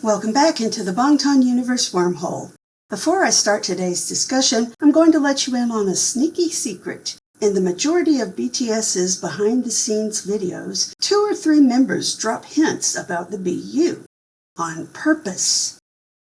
Welcome back into the Bangtan Universe wormhole. Before I start today's discussion, I'm going to let you in on a sneaky secret. In the majority of BTS's behind-the-scenes videos, 2 or 3 members drop hints about the BU. On purpose.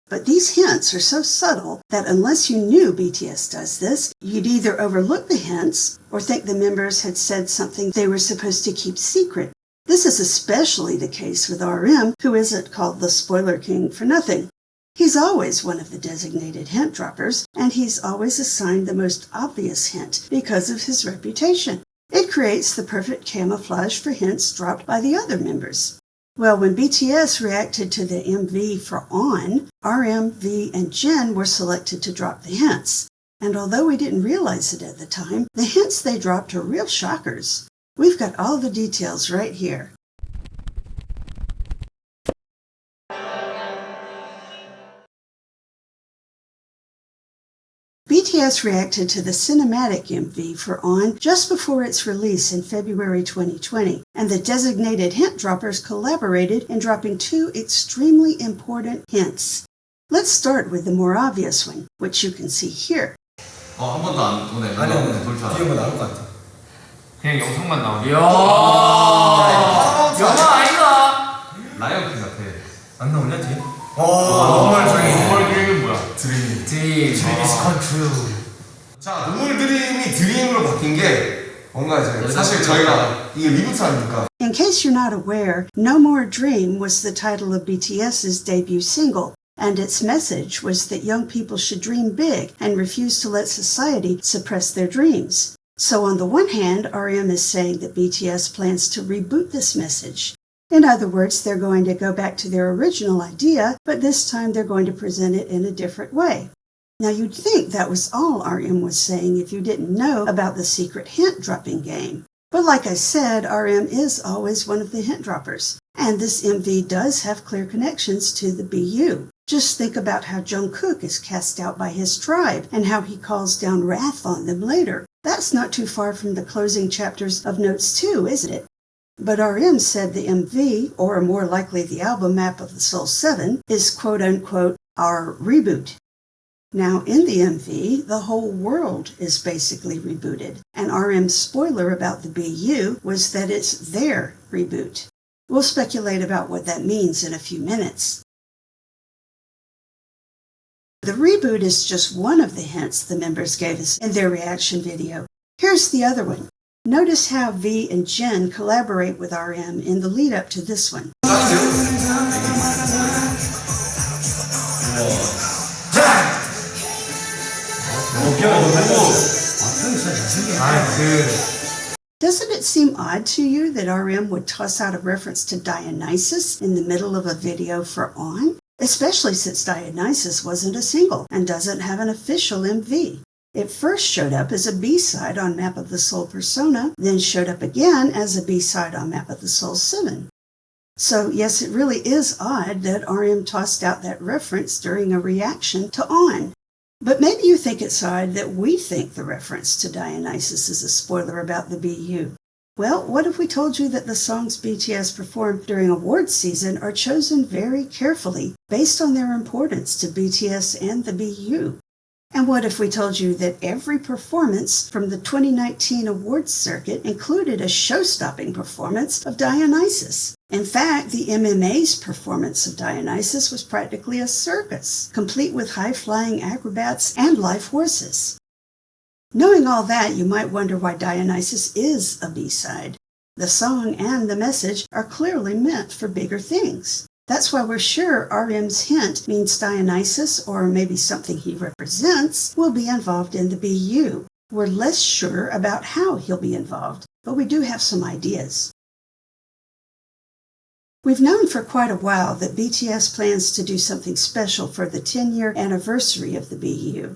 But these hints are so subtle that unless you knew BTS does this, you'd either overlook the hints or think the members had said something they were supposed to keep secret. This is especially the case with RM, who isn't called the Spoiler King for nothing. He's always one of the designated hint droppers, and he's always assigned the most obvious hint because of his reputation. It creates the perfect camouflage for hints dropped by the other members. Well, when BTS reacted to the MV for On, RM, V, and Jin were selected to drop the hints. And although we didn't realize it at the time, the hints they dropped are real shockers. We've got all the details right here. BTS reacted to the cinematic MV for On just before its release in February 2020, and the designated hint droppers collaborated in dropping 2 extremely important hints. Let's start with the more obvious one, which you can see here. 한 번도 안 보내. 아니요, 뒤에 뭐 나올 것 같아. 그냥 영상만 나오네. 이야, 영화 아니다. 라이언 킹 같아. 안 나오냐 뒤에? 눈물 드림은 뭐야? Dreams come true. 자, 눈물 드림이 드림으로 바뀐 게 뭔가 이제 사실 저희가 이게 리부트 아닙니까? In case you're not aware, No More Dream was the title of BTS's debut single, and its message was that young people should dream big and refuse to let society suppress their dreams. So on the one hand, RM is saying that BTS plans to reboot this message. In other words, they're going to go back to their original idea, but this time they're going to present it in a different way. Now you'd think that was all RM was saying if you didn't know about the secret hint dropping game. But like I said, RM is always one of the hint droppers, and this MV does have clear connections to the BU. Just think about how Jungkook is cast out by his tribe and how he calls down wrath on them later. That's not too far from the closing chapters of Notes 2, isn't it? But RM said the MV, or more likely the album Map of the Soul 7, is quote-unquote our reboot. Now in the MV, the whole world is basically rebooted, and RM's spoiler about the BU was that it's their reboot. We'll speculate about what that means in a few minutes. The reboot is just one of the hints the members gave us in their reaction video. Here's the other one. Notice how V and Jin collaborate with RM in the lead-up to this one. Doesn't it seem odd to you that RM would toss out a reference to Dionysus in the middle of a video for On? Especially since Dionysus wasn't a single and doesn't have an official MV. It first showed up as a B-side on Map of the Soul Persona, then showed up again as a B-side on Map of the Soul 7. So yes, it really is odd that RM tossed out that reference during a reaction to On. But maybe you think it's odd that we think the reference to Dionysus is a spoiler about the BU. Well, what if we told you that the songs BTS performed during awards season are chosen very carefully based on their importance to BTS and the BU? And what if we told you that every performance from the 2019 awards circuit included a show-stopping performance of Dionysus? In fact, the MMA's performance of Dionysus was practically a circus, complete with high-flying acrobats and live horses. Knowing all that, you might wonder why Dionysus is a B-side. The song and the message are clearly meant for bigger things. That's why we're sure RM's hint means Dionysus, or maybe something he represents, will be involved in the BU. We're less sure about how he'll be involved, but we do have some ideas. We've known for quite a while that BTS plans to do something special for the 10-year anniversary of the BU.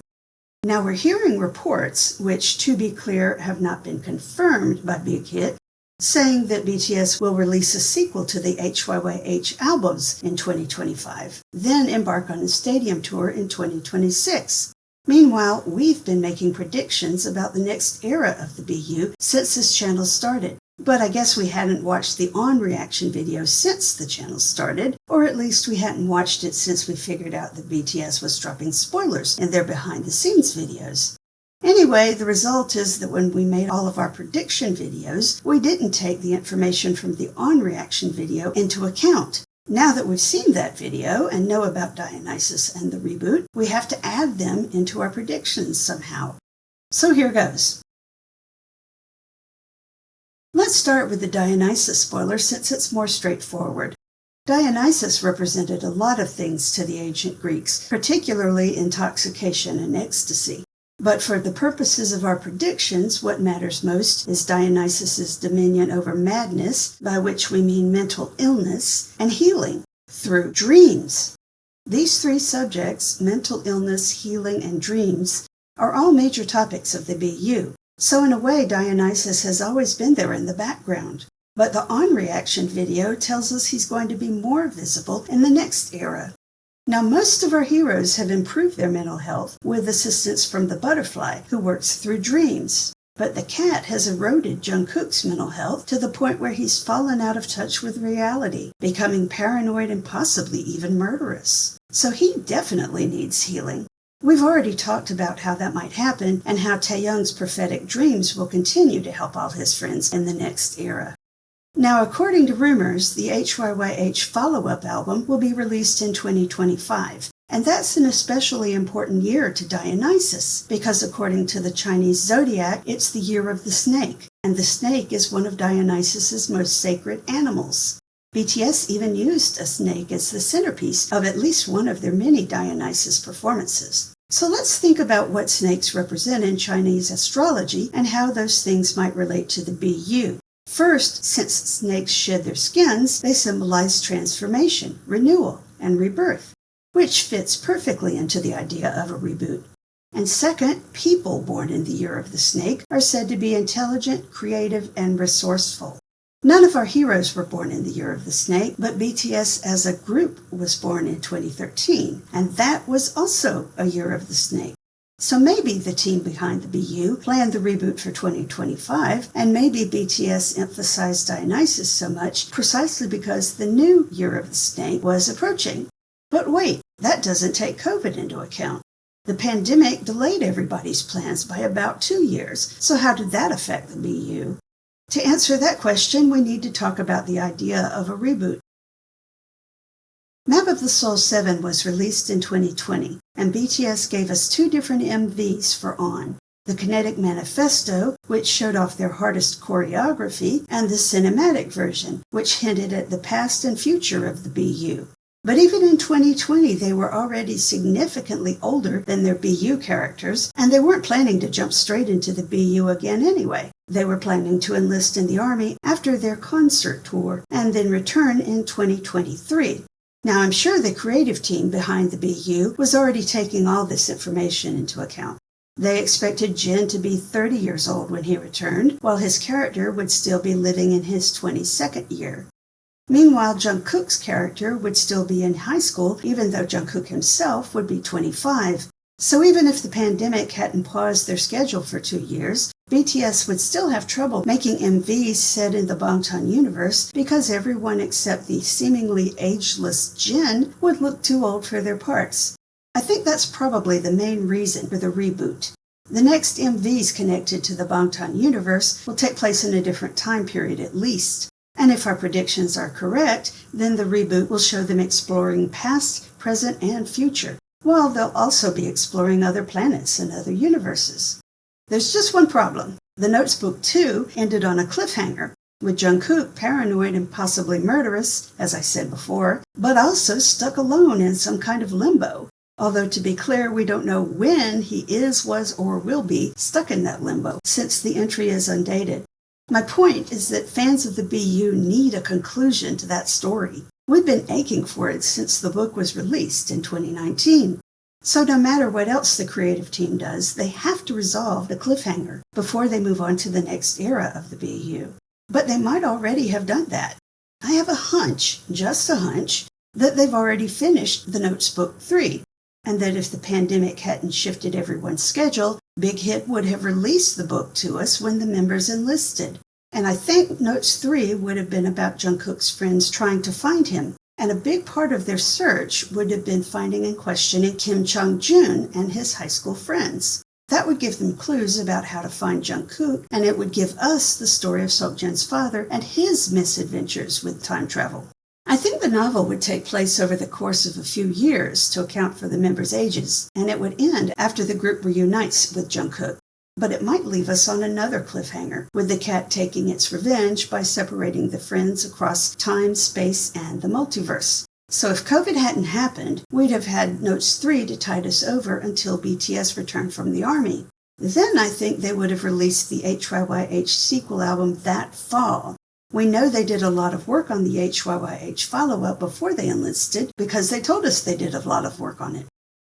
Now we're hearing reports, which to be clear have not been confirmed by Big Hit, saying that BTS will release a sequel to the HYYH albums in 2025, then embark on a stadium tour in 2026. Meanwhile, we've been making predictions about the next era of the BU since this channel started. But I guess we hadn't watched the on-reaction video since the channel started, or at least we hadn't watched it since we figured out that BTS was dropping spoilers in their behind-the-scenes videos. Anyway, the result is that when we made all of our prediction videos, we didn't take the information from the on-reaction video into account. Now that we've seen that video and know about Dionysus and the reboot, we have to add them into our predictions somehow. So here goes. Let's start with the Dionysus spoiler since it's more straightforward. Dionysus represented a lot of things to the ancient Greeks, particularly intoxication and ecstasy. But for the purposes of our predictions, what matters most is Dionysus's dominion over madness, by which we mean mental illness, and healing, through dreams. These three subjects, mental illness, healing, and dreams, are all major topics of the BU. So in a way, Dionysus has always been there in the background. But the on-reaction video tells us he's going to be more visible in the next era. Now, most of our heroes have improved their mental health with assistance from the butterfly, who works through dreams. But the cat has eroded Jungkook's mental health to the point where he's fallen out of touch with reality, becoming paranoid and possibly even murderous. So he definitely needs healing. We've already talked about how that might happen and how Taeyoung's prophetic dreams will continue to help all his friends in the next era. Now, according to rumors, the HYYH follow-up album will be released in 2025. And that's an especially important year to Dionysus, because according to the Chinese zodiac, it's the year of the snake, and the snake is one of Dionysus's most sacred animals. BTS even used a snake as the centerpiece of at least one of their many Dionysus performances. So let's think about what snakes represent in Chinese astrology and how those things might relate to the BU. First, since snakes shed their skins, they symbolize transformation, renewal, and rebirth, which fits perfectly into the idea of a reboot. And second, people born in the year of the snake are said to be intelligent, creative, and resourceful. None of our heroes were born in the year of the snake, but BTS as a group was born in 2013, and that was also a year of the snake. So maybe the team behind the BU planned the reboot for 2025, and maybe BTS emphasized Dionysus so much precisely because the new year of the snake was approaching. But wait, that doesn't take COVID into account. The pandemic delayed everybody's plans by about 2 years, so how did that affect the BU? To answer that question, we need to talk about the idea of a reboot. Map of the Soul 7 was released in 2020, and BTS gave us 2 different MVs for On. The Kinetic Manifesto, which showed off their hardest choreography, and the cinematic version, which hinted at the past and future of the BU. But even in 2020, they were already significantly older than their BU characters, and they weren't planning to jump straight into the BU again anyway. They were planning to enlist in the army after their concert tour, and then return in 2023. Now, I'm sure the creative team behind the BU was already taking all this information into account. They expected Jin to be 30 years old when he returned, while his character would still be living in his 22nd year. Meanwhile, Jungkook's character would still be in high school, even though Jungkook himself would be 25. So even if the pandemic hadn't paused their schedule for 2 years, BTS would still have trouble making MVs set in the Bangtan universe because everyone except the seemingly ageless Jin would look too old for their parts. I think that's probably the main reason for the reboot. The next MVs connected to the Bangtan universe will take place in a different time period at least. And if our predictions are correct, then the reboot will show them exploring past, present, and future, while they'll also be exploring other planets and other universes. There's just one problem. The Notebook 2 ended on a cliffhanger, with Jungkook paranoid and possibly murderous, as I said before, but also stuck alone in some kind of limbo. Although to be clear, we don't know when he is, was, or will be stuck in that limbo, since the entry is undated. My point is that fans of the BU need a conclusion to that story. We've been aching for it since the book was released in 2019. So no matter what else the creative team does, they have to resolve the cliffhanger before they move on to the next era of the BU. But they might already have done that. I have a hunch, just a hunch, that they've already finished the Notebook 3, and that if the pandemic hadn't shifted everyone's schedule, Big Hit would have released the book to us when the members enlisted. And I think Notes 3 would have been about Jungkook's friends trying to find him. And a big part of their search would have been finding and questioning Kim Chung-jun and his high school friends. That would give them clues about how to find Jungkook, and it would give us the story of Seokjan's father and his misadventures with time travel. I think the novel would take place over the course of a few years to account for the members' ages, and it would end after the group reunites with Jungkook. But it might leave us on another cliffhanger, with the cat taking its revenge by separating the friends across time, space, and the multiverse. So if COVID hadn't happened, we'd have had Notes 3 to tide us over until BTS returned from the army. Then I think they would have released the HYYH sequel album that fall. We know they did a lot of work on the HYYH follow-up before they enlisted because they told us they did a lot of work on it.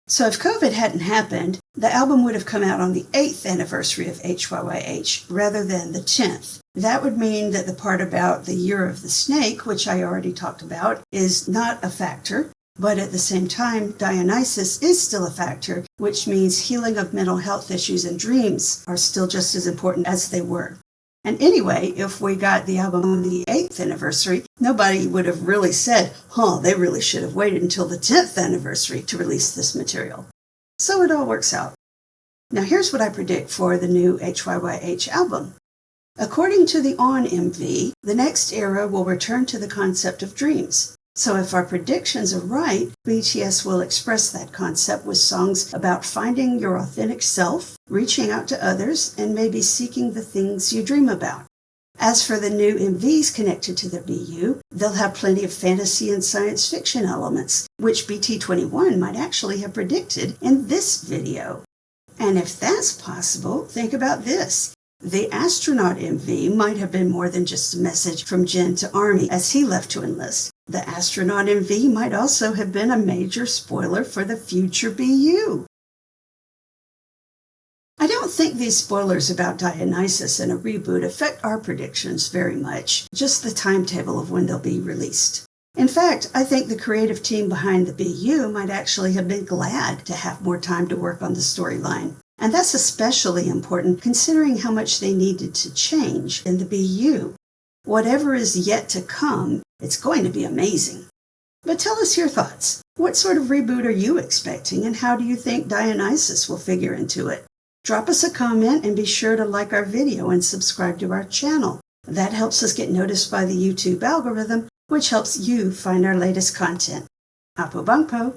So if COVID hadn't happened, the album would have come out on the 8th anniversary of HYYH rather than the 10th. That would mean that the part about the Year of the Snake, which I already talked about, is not a factor, but at the same time, Dionysus is still a factor, which means healing of mental health issues and dreams are still just as important as they were. And anyway, if we got the album on the 8th anniversary, nobody would have really said, they really should have waited until the 10th anniversary to release this material. So it all works out. Now here's what I predict for the new HYYH album. According to the On MV, the next era will return to the concept of dreams. So if our predictions are right, BTS will express that concept with songs about finding your authentic self, reaching out to others, and maybe seeking the things you dream about. As for the new MVs connected to the BU, they'll have plenty of fantasy and science fiction elements, which BT21 might actually have predicted in this video. And if that's possible, think about this. The astronaut MV might have been more than just a message from Jin to Army as he left to enlist. The astronaut MV might also have been a major spoiler for the future BU. I don't think these spoilers about Dionysus and a reboot affect our predictions very much, just the timetable of when they'll be released. In fact, I think the creative team behind the BU might actually have been glad to have more time to work on the storyline. And that's especially important considering how much they needed to change in the BU. Whatever is yet to come, it's going to be amazing. But tell us your thoughts. What sort of reboot are you expecting, and how do you think Dionysus will figure into it? Drop us a comment and be sure to like our video and subscribe to our channel. That helps us get noticed by the YouTube algorithm, which helps you find our latest content. Apo Bangpo!